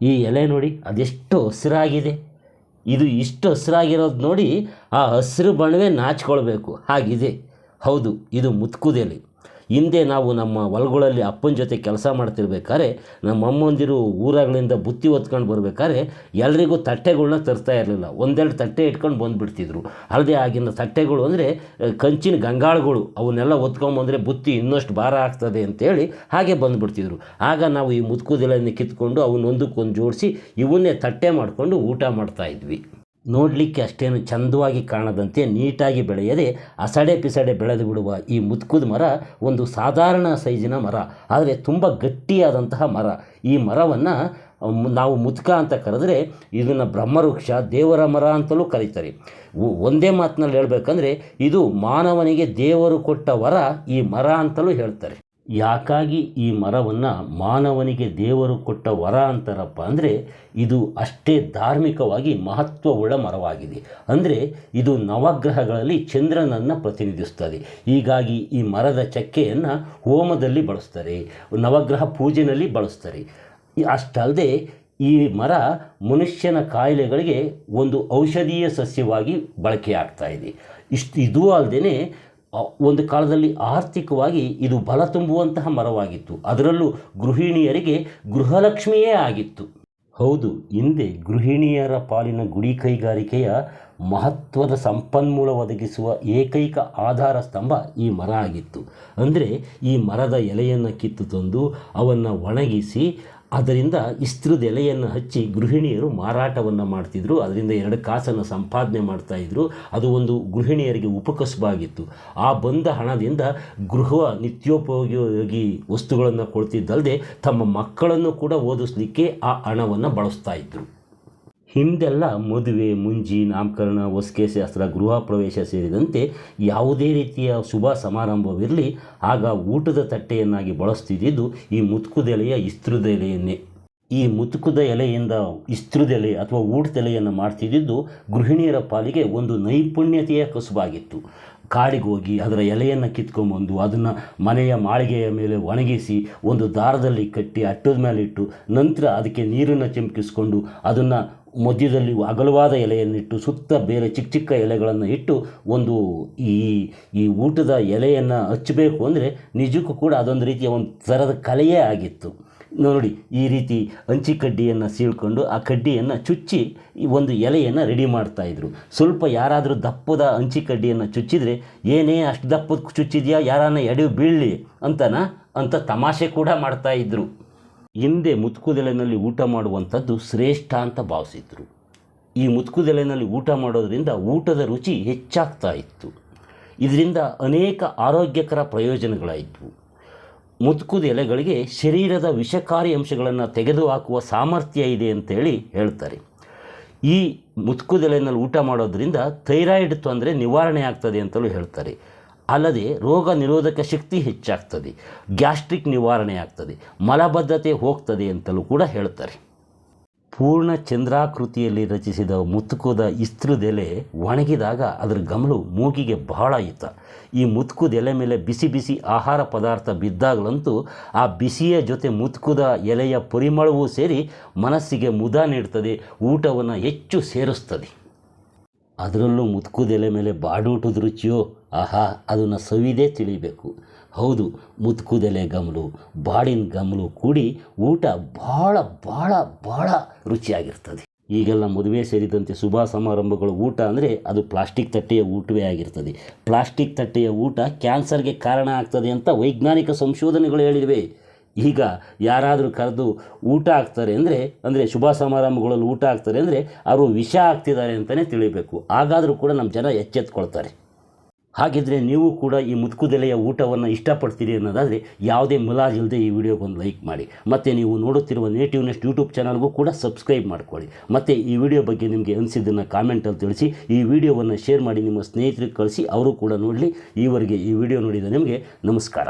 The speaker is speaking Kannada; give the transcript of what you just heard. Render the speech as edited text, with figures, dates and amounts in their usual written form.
ಈ ಎಲೆ ನೋಡಿ ಅದೆಷ್ಟು ಹಸಿರಾಗಿದೆ. ಇದು ಇಷ್ಟು ಹಸಿರಾಗಿರೋದು ನೋಡಿ ಆ ಹಸಿರು ಬಣ್ಣವೇ ನಾಚಿಕೊಳ್ಬೇಕು ಹಾಗಿದೆ. ಹೌದು, ಇದು ಮುತ್ಕುದೆಲೆ. ಹಿಂದೆ ನಾವು ನಮ್ಮ ಹೊಲಗಳಲ್ಲಿ ಅಪ್ಪನ ಜೊತೆ ಕೆಲಸ ಮಾಡ್ತಿರ್ಬೇಕಾದ್ರೆ ನಮ್ಮ ಅಮ್ಮಂದಿರು ಊರುಗಳಿಂದ ಬುತ್ತಿ ಹೊತ್ಕೊಂಡು ಬರ್ಬೇಕಾದ್ರೆ ಎಲ್ರಿಗೂ ತಟ್ಟೆಗಳ್ನ ತರ್ತಾ ಇರಲಿಲ್ಲ. ಒಂದೆರಡು ತಟ್ಟೆ ಇಟ್ಕೊಂಡು ಬಂದುಬಿಡ್ತಿದ್ರು. ಅಲ್ಲದೆ ಆಗಿನ ತಟ್ಟೆಗಳು ಅಂದರೆ ಕಂಚಿನ ಗಂಗಾಳಗಳು, ಅವನ್ನೆಲ್ಲ ಹೊತ್ಕೊಂಬಂದರೆ ಬುತ್ತಿ ಇನ್ನಷ್ಟು ಭಾರ ಆಗ್ತದೆ ಅಂತೇಳಿ ಹಾಗೆ ಬಂದುಬಿಡ್ತಿದ್ರು. ಆಗ ನಾವು ಈ ಮುತ್ಕುದೆಲೆಯನ್ನು ಕಿತ್ಕೊಂಡು ಅವನ್ನೊಂದಕ್ಕೊಂದು ಜೋಡಿಸಿ ಇವನ್ನೇ ತಟ್ಟೆ ಮಾಡಿಕೊಂಡು ಊಟ ಮಾಡ್ತಾಯಿದ್ವಿ. ನೋಡಲಿಕ್ಕೆ ಅಷ್ಟೇನು ಚಂದವಾಗಿ ಕಾಣದಂತೆ ನೀಟಾಗಿ ಬೆಳೆಯದೆ ಅಸಡೆ ಪಿಸಡೆ ಬೆಳೆದು ಬಿಡುವ ಈ ಮುತ್ಕುದ ಮರ ಒಂದು ಸಾಧಾರಣ ಸೈಜಿನ ಮರ, ಆದರೆ ತುಂಬ ಗಟ್ಟಿಯಾದಂತಹ ಮರ. ಈ ಮರವನ್ನು ನಾವು ಮುತ್ಕ ಅಂತ ಕರೆದ್ರೆ ಇದನ್ನು ಬ್ರಹ್ಮವೃಕ್ಷ, ದೇವರ ಮರ ಅಂತಲೂ ಕರೀತಾರೆ. ಒಂದೇ ಮಾತಿನಲ್ಲಿ ಹೇಳಬೇಕಂದ್ರೆ ಇದು ಮಾನವನಿಗೆ ದೇವರು ಕೊಟ್ಟ ವರ ಈ ಮರ ಅಂತಲೂ ಹೇಳ್ತಾರೆ. ಯಾಕಾಗಿ ಈ ಮರವನ್ನು ಮಾನವನಿಗೆ ದೇವರು ಕೊಟ್ಟ ವರ ಅಂತಾರಪ್ಪ ಅಂದರೆ ಇದು ಅಷ್ಟೇ ಧಾರ್ಮಿಕವಾಗಿ ಮಹತ್ವವುಳ್ಳ ಮರವಾಗಿದೆ. ಅಂದರೆ ಇದು ನವಗ್ರಹಗಳಲ್ಲಿ ಚಂದ್ರನನ್ನು ಪ್ರತಿನಿಧಿಸ್ತದೆ. ಹೀಗಾಗಿ ಈ ಮರದ ಚಕ್ಕೆಯನ್ನು ಹೋಮದಲ್ಲಿ ಬಳಸ್ತಾರೆ, ನವಗ್ರಹ ಪೂಜೆಯಲ್ಲಿ ಬಳಸ್ತಾರೆ. ಅಷ್ಟಲ್ಲದೆ ಈ ಮರ ಮನುಷ್ಯನ ಕಾಯಿಲೆಗಳಿಗೆ ಒಂದು ಔಷಧೀಯ ಸಸ್ಯವಾಗಿ ಬಳಕೆಯಾಗ್ತಾ ಇದೆ. ಇದೂ ಅಲ್ಲದೆ ಒಂದು ಕಾಲದಲ್ಲಿ ಆರ್ಥಿಕವಾಗಿ ಇದು ಬಲ ತುಂಬುವಂತಹ ಮರವಾಗಿತ್ತು. ಅದರಲ್ಲೂ ಗೃಹಿಣಿಯರಿಗೆ ಗೃಹಲಕ್ಷ್ಮಿಯೇ ಆಗಿತ್ತು. ಹೌದು, ಹಿಂದೆ ಗೃಹಿಣಿಯರ ಪಾಲಿನ ಗುಡಿ ಕೈಗಾರಿಕೆಯ ಮಹತ್ವದ ಸಂಪನ್ಮೂಲ ಒದಗಿಸುವ ಏಕೈಕ ಆಧಾರ ಸ್ತಂಭ ಈ ಮರ ಆಗಿತ್ತು. ಅಂದರೆ ಈ ಮರದ ಎಲೆಯನ್ನು ಕಿತ್ತು ತಂದು ಅವನ್ನು ಒಣಗಿಸಿ ಅದರಿಂದ ಇಸ್ತ್ರದ ಎಲೆಯನ್ನು ಹಚ್ಚಿ ಗೃಹಿಣಿಯರು ಮಾರಾಟವನ್ನು ಮಾಡ್ತಿದ್ರು. ಅದರಿಂದ 2 ಕಾಸನ್ನು ಸಂಪಾದನೆ ಮಾಡ್ತಾಯಿದ್ರು. ಅದು ಒಂದು ಗೃಹಿಣಿಯರಿಗೆ ಉಪಕಸಬಾಗಿತ್ತು. ಆ ಬಂದ ಹಣದಿಂದ ಗೃಹ ನಿತ್ಯೋಪಯೋಗಿ ವಸ್ತುಗಳನ್ನು ಕೊಡ್ತಿದ್ದಲ್ಲದೆ ತಮ್ಮ ಮಕ್ಕಳನ್ನು ಕೂಡ ಓದಿಸ್ಲಿಕ್ಕೆ ಆ ಹಣವನ್ನು ಬಳಸ್ತಾ ಇದ್ದರು. ಹಿಂದೆಲ್ಲ ಮದುವೆ, ಮುಂಜಿ, ನಾಮಕರಣ, ಹೊಸ್ಕೆ ಶಾಸ್ತ್ರ, ಗೃಹ ಪ್ರವೇಶ ಸೇರಿದಂತೆ ಯಾವುದೇ ರೀತಿಯ ಶುಭ ಸಮಾರಂಭವಿರಲಿ ಆಗ ಊಟದ ತಟ್ಟೆಯನ್ನಾಗಿ ಬಳಸ್ತಿದ್ದು ಈ ಮುತ್ಕುದೆಲೆಯ ಇಸ್ತ್ರದ ಎಲೆಯನ್ನೇ. ಈ ಮುತ್ಕುದ ಎಲೆಯಿಂದ ಇಸ್ತ್ರದ ಎಲೆ ಅಥವಾ ಊಟದ ಎಲೆಯನ್ನು ಮಾಡ್ತಿದ್ದು ಗೃಹಿಣಿಯರ ಪಾಲಿಗೆ ಒಂದು ನೈಪುಣ್ಯತೆಯ ಕಸುಬಾಗಿತ್ತು. ಕಾಡಿಗೆ ಹೋಗಿ ಅದರ ಎಲೆಯನ್ನು ಕಿತ್ಕೊಂಬಂದು ಅದನ್ನು ಮನೆಯ ಮಾಳಿಗೆಯ ಮೇಲೆ ಒಣಗಿಸಿ ಒಂದು ದಾರದಲ್ಲಿ ಕಟ್ಟಿ ಅಟ್ಟದ ಮೇಲೆ ಇಟ್ಟು ನಂತರ ಅದಕ್ಕೆ ನೀರನ್ನು ಚಿಮುಕಿಸ್ಕೊಂಡು ಅದನ್ನು ಮಧ್ಯದಲ್ಲಿ ಅಗಲವಾದ ಎಲೆಯನ್ನಿಟ್ಟು ಸುತ್ತ ಬೇರೆ ಚಿಕ್ಕ ಚಿಕ್ಕ ಎಲೆಗಳನ್ನು ಇಟ್ಟು ಒಂದು ಈ ಊಟದ ಎಲೆಯನ್ನು ಹಚ್ಚಬೇಕು ಅಂದರೆ ನಿಜಕ್ಕೂ ಕೂಡ ಅದೊಂದು ರೀತಿಯ ಒಂದು ಥರದ ಕಲೆಯೇ ಆಗಿತ್ತು. ನೋಡಿ, ಈ ರೀತಿ ಹಂಚಿ ಕಡ್ಡಿಯನ್ನು ಸೀಳ್ಕೊಂಡು ಆ ಕಡ್ಡಿಯನ್ನು ಚುಚ್ಚಿ ಒಂದು ಎಲೆಯನ್ನು ರೆಡಿ ಮಾಡ್ತಾಯಿದ್ರು. ಸ್ವಲ್ಪ ಯಾರಾದರೂ ದಪ್ಪದ ಹಂಚಿ ಕಡ್ಡಿಯನ್ನು ಚುಚ್ಚಿದರೆ ಏನೇ ಅಷ್ಟು ದಪ್ಪದ ಚುಚ್ಚಿದೆಯಾ, ಯಾರನ್ನ ಎಡೆಯು ಬೀಳಲಿ ಅಂತ ತಮಾಷೆ ಕೂಡ ಮಾಡ್ತಾಯಿದ್ರು. ಹಿಂದೆ ಮುತ್ಕುದೆಲೆನಲ್ಲಿ ಊಟ ಮಾಡುವಂಥದ್ದು ಶ್ರೇಷ್ಠ ಅಂತ ಭಾವಿಸಿದ್ರು. ಈ ಮುತ್ಕುದೆಲೆನಲ್ಲಿ ಊಟ ಮಾಡೋದರಿಂದ ಊಟದ ರುಚಿ ಹೆಚ್ಚಾಗ್ತಾ ಇತ್ತು. ಇದರಿಂದ ಅನೇಕ ಆರೋಗ್ಯಕರ ಪ್ರಯೋಜನಗಳಾಯಿತು. ಮುತ್ಕುದ ಎಲೆಗಳಿಗೆ ಶರೀರದ ವಿಷಕಾರಿ ಅಂಶಗಳನ್ನು ತೆಗೆದುಹಾಕುವ ಸಾಮರ್ಥ್ಯ ಇದೆ ಅಂತೇಳಿ ಹೇಳ್ತಾರೆ. ಈ ಮುತ್ಕುದೆಲೆನಲ್ಲಿ ಊಟ ಮಾಡೋದರಿಂದ ಥೈರಾಯ್ಡ್ ತೊಂದರೆ ನಿವಾರಣೆ ಆಗ್ತದೆ ಅಂತಲೂ ಹೇಳ್ತಾರೆ. ಅಲ್ಲದೆ ರೋಗ ನಿರೋಧಕ ಶಕ್ತಿ ಹೆಚ್ಚಾಗ್ತದೆ, ಗ್ಯಾಸ್ಟ್ರಿಕ್ ನಿವಾರಣೆ ಆಗ್ತದೆ, ಮಲಬದ್ಧತೆ ಹೋಗ್ತದೆ ಅಂತಲೂ ಕೂಡ ಹೇಳ್ತಾರೆ. ಪೂರ್ಣ ಚಂದ್ರಾಕೃತಿಯಲ್ಲಿ ರಚಿಸಿದ ಮುತ್ಕುದ ಇಸ್ತ್ರದೆಲೆ ಒಣಗಿದಾಗ ಅದರ ಗಮಲು ಮೂಗಿಗೆ ಬಹಳ ಹಿತ. ಈ ಮುತ್ಕುದ ಎಲೆ ಮೇಲೆ ಬಿಸಿ ಬಿಸಿ ಆಹಾರ ಪದಾರ್ಥ ಬಿದ್ದಾಗಲಂತೂ ಆ ಬಿಸಿಯ ಜೊತೆ ಮುತ್ಕುದ ಎಲೆಯ ಪರಿಮಳವೂ ಸೇರಿ ಮನಸ್ಸಿಗೆ ಮುದ ನೀಡ್ತದೆ, ಊಟವನ್ನು ಹೆಚ್ಚು ಸೇರಿಸ್ತದೆ. ಅದರಲ್ಲೂ ಮುತ್ಕುದೆಲೆ ಮೇಲೆ ಬಾಡೂಟದ ರುಚಿಯೋ ಆಹಾ, ಅದನ್ನು ಸವಿದೇ ತಿಳಿಬೇಕು. ಹೌದು, ಮುತ್ಕುದೆಲೆ ಗಮಲು, ಬಾಡಿನ ಗಮಲು ಕೂಡಿ ಊಟ ಭಾಳ ಭಾಳ ಭಾಳ ರುಚಿಯಾಗಿರ್ತದೆ. ಈಗೆಲ್ಲ ಮದುವೆ ಸೇರಿದಂತೆ ಶುಭ ಸಮಾರಂಭಗಳು ಊಟ ಅಂದರೆ ಅದು ಪ್ಲಾಸ್ಟಿಕ್ ತಟ್ಟೆಯ ಊಟವೇ ಆಗಿರ್ತದೆ. ಪ್ಲಾಸ್ಟಿಕ್ ತಟ್ಟೆಯ ಊಟ ಕ್ಯಾನ್ಸರ್ಗೆ ಕಾರಣ ಆಗ್ತದೆ ಅಂತ ವೈಜ್ಞಾನಿಕ ಸಂಶೋಧನೆಗಳು ಹೇಳಿವೆ. ಈಗ ಯಾರಾದರೂ ಕರೆದು ಊಟ ಹಾಕ್ತಾರೆ ಅಂದರೆ ಶುಭ ಸಮಾರಂಭಗಳಲ್ಲಿ ಊಟ ಹಾಕ್ತಾರೆ ಅಂದರೆ ಅವರು ವಿಷ ಹಾಕ್ತಿದ್ದಾರೆ ಅಂತಲೇ ತಿಳಿಬೇಕು. ಹಾಗಾದರೂ ಕೂಡ ನಮ್ಮ ಜನ ಎಚ್ಚೆತ್ಕೊಳ್ತಾರೆ. ಹಾಗಿದ್ದರೆ ನೀವು ಕೂಡ ಈ ಮುತ್ಕುದೆಲೆಯ ಊಟವನ್ನು ಇಷ್ಟಪಡ್ತೀರಿ ಅನ್ನೋದಾದರೆ ಯಾವುದೇ ಮುಲಾಜಿಲ್ಲದೆ ಈ ವಿಡಿಯೋಗೊಂದು ಲೈಕ್ ಮಾಡಿ. ಮತ್ತು ನೀವು ನೋಡುತ್ತಿರುವ ನೇಟಿವ್ ನೆಸ್ಟ್ ಯೂಟ್ಯೂಬ್ ಚಾನಲ್ಗೂ ಕೂಡ ಸಬ್ಸ್ಕ್ರೈಬ್ ಮಾಡ್ಕೊಳ್ಳಿ. ಮತ್ತು ಈ ವಿಡಿಯೋ ಬಗ್ಗೆ ನಿಮಗೆ ಅನಿಸಿದ್ದನ್ನು ಕಾಮೆಂಟಲ್ಲಿ ತಿಳಿಸಿ. ಈ ವಿಡಿಯೋವನ್ನು ಶೇರ್ ಮಾಡಿ ನಿಮ್ಮ ಸ್ನೇಹಿತರಿಗೆ ಕಳಿಸಿ, ಅವರು ಕೂಡ ನೋಡಲಿ. ಈವರೆಗೆ ಈ ವಿಡಿಯೋ ನೋಡಿದ ನಿಮಗೆ ನಮಸ್ಕಾರ.